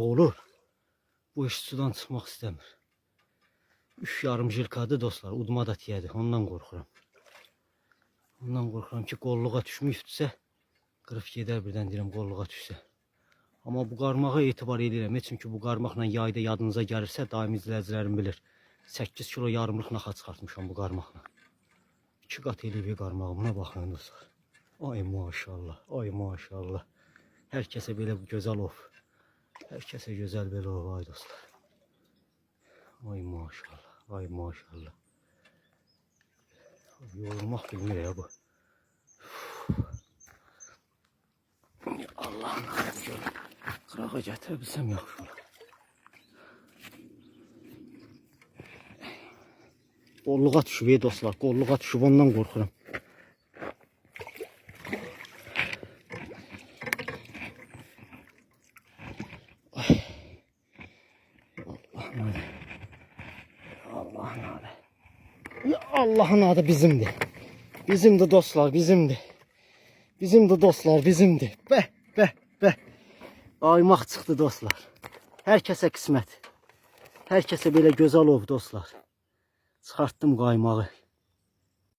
Olur. Bu iş sudan çıxmaq istəmir. 3 yarım jilkadı dostlar. Udma da tiyədir. Ondan qorxuram. Ondan qorxuram ki qolluğa düşmüşdüsə qırıb gedər birdən deyirəm qolluğa düşsə. Amma bu qarmağa etibar edirəm. Çünki bu qarmaqla yayda yadınıza gəlirsə daimi izləyicilərim bilir. 8 kilo yarımlıq naxa çıxartmışam bu qarmaqla. 2 qat eləyib qarmağımına baxın dostlar. Ay maşallah, ay maşallah. Hər kəsə belə gözəl ov. Hər kəsə gözəl belə ov ay dostlar. Ay maşallah, ay maşallah. Yorulmaq bilmir ya bu. Allah'ın aşkına. Qırağa gətirə bilsəm yaxşı olar. Qolluğa düşüb dostlar, qolluğa düşüb ondan qorxuram. Allah'ın adı. Ya Allah'ın adı bizimdir. Bizimdir dostlar, bizimdir. Bizimdir dostlar, bizimdir. Bəh, bəh, bəh. Aymaq çıxdı dostlar. Hər kəsə qismət. Hər kəsə belə gözəl ov dostlar. Çıxartdım qaymağı.